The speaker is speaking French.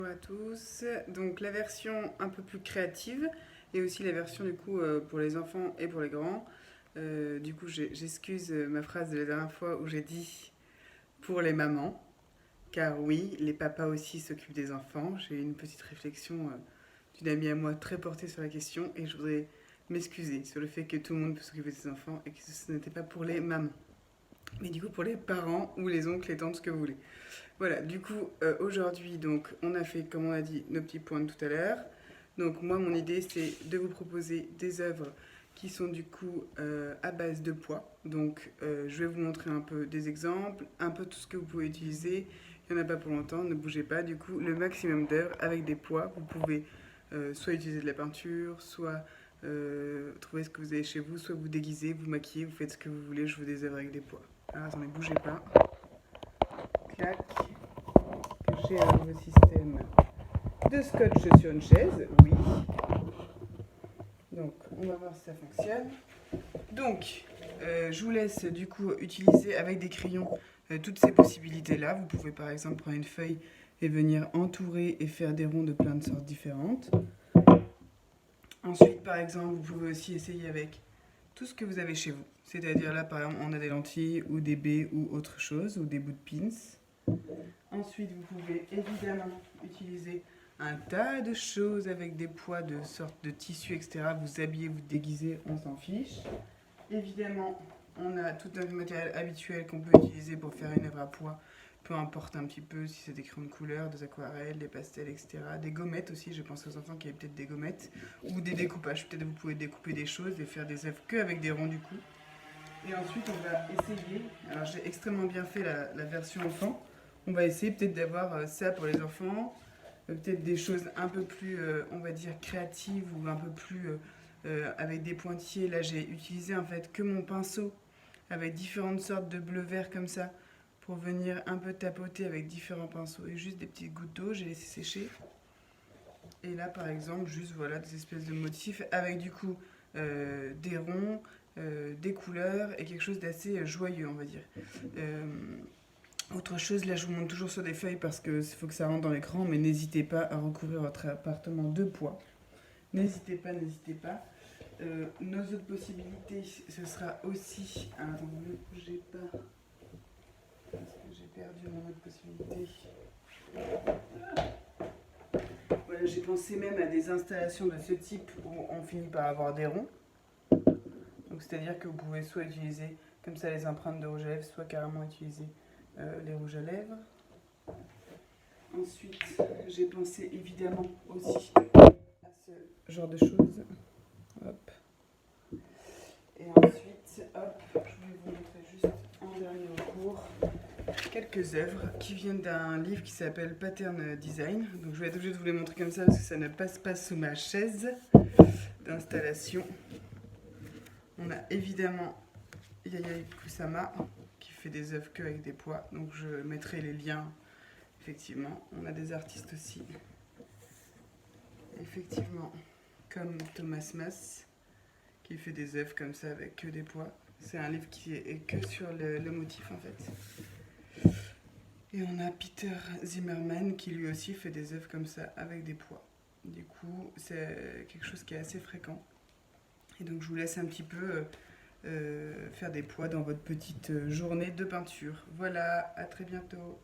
Bonjour à tous, donc la version un peu plus créative et aussi la version du coup pour les enfants et pour les grands. Du coup j'excuse ma phrase de la dernière fois où j'ai dit pour les mamans, car oui, les papas aussi s'occupent des enfants. J'ai eu une petite réflexion d'une amie à moi très portée sur la question et je voudrais m'excuser sur le fait que tout le monde peut s'occuper de ses enfants et que ce n'était pas pour les mamans. Mais du coup pour les parents ou les oncles, les tantes, ce que vous voulez. Voilà, du coup, aujourd'hui, donc, on a fait, comme on a dit, nos petits points de tout à l'heure. Donc, moi, mon idée, c'est de vous proposer des œuvres qui sont du coup à base de poids. Donc, je vais vous montrer un peu des exemples, un peu tout ce que vous pouvez utiliser. Il n'y en a pas pour longtemps, ne bougez pas. Du coup, le maximum d'heures avec des poids. Vous pouvez soit utiliser de la peinture, soit trouver ce que vous avez chez vous, soit vous déguisez, vous maquillez, vous faites ce que vous voulez. Je veux des œuvres avec des poids. Alors, attendez, bougez pas. Clac. J'ai un nouveau système de scotch sur une chaise, oui. Donc, on va voir si ça fonctionne. Donc, je vous laisse du coup utiliser avec des crayons toutes ces possibilités-là. Vous pouvez par exemple prendre une feuille et venir entourer et faire des ronds de plein de sortes différentes. Ensuite, par exemple, vous pouvez aussi essayer avec tout ce que vous avez chez vous. C'est-à-dire là, par exemple, on a des lentilles ou des baies ou autre chose, ou des bouts de pins. Ensuite, vous pouvez évidemment utiliser un tas de choses avec des poids de sorte de tissu, etc. Vous habillez, vous déguisez, on s'en fiche. Évidemment, on a tout un matériel habituel qu'on peut utiliser pour faire une œuvre à poids. Peu importe un petit peu si c'est des crayons de couleur, des aquarelles, des pastels, etc. Des gommettes aussi, je pense aux enfants qui avaient peut-être des gommettes. Ou des découpages, peut-être vous pouvez découper des choses et faire des œuvres qu'avec des ronds du coup. Et ensuite, on va essayer, alors j'ai extrêmement bien fait la version enfant, on va essayer peut-être d'avoir ça pour les enfants, peut-être des choses un peu plus, on va dire, créatives ou un peu plus avec des pointillés. Là, j'ai utilisé en fait que mon pinceau avec différentes sortes de bleu-vert comme ça pour venir un peu tapoter avec différents pinceaux et juste des petites gouttes d'eau, j'ai laissé sécher. Et là, par exemple, juste voilà des espèces de motifs avec du coup des ronds, des couleurs et quelque chose d'assez joyeux, on va dire. Autre chose, là je vous montre toujours sur des feuilles parce qu'il faut que ça rentre dans l'écran, mais n'hésitez pas à recouvrir votre appartement de poids. N'hésitez pas, n'hésitez pas. Nos autres possibilités, ce sera aussi... Ah, attends, ne bougez pas. Parce que j'ai perdu mon autre possibilité. Voilà, j'ai pensé même à des installations de ce type où on finit par avoir des ronds. Donc c'est-à-dire que vous pouvez soit utiliser comme ça les empreintes de rouge à lèvres, soit carrément utiliser les rouges à lèvres. Ensuite, j'ai pensé évidemment aussi à ce genre de choses. Hop. Et ensuite, hop, je vais vous montrer juste en dernier recours quelques œuvres qui viennent d'un livre qui s'appelle Pattern Design. Donc je vais être obligée de vous les montrer comme ça parce que ça ne passe pas sous ma chaise d'installation. On a évidemment Yayoi Kusama qui fait des œuvres que avec des poids. Donc je mettrai les liens. Effectivement, on a des artistes aussi. Effectivement, comme Thomas Mas, qui fait des œuvres comme ça avec que des poids. C'est un livre qui est que sur le motif en fait. Et on a Peter Zimmerman qui lui aussi fait des œuvres comme ça avec des poids. Du coup, c'est quelque chose qui est assez fréquent. Et donc je vous laisse un petit peu faire des poids dans votre petite journée de peinture. Voilà, à très bientôt.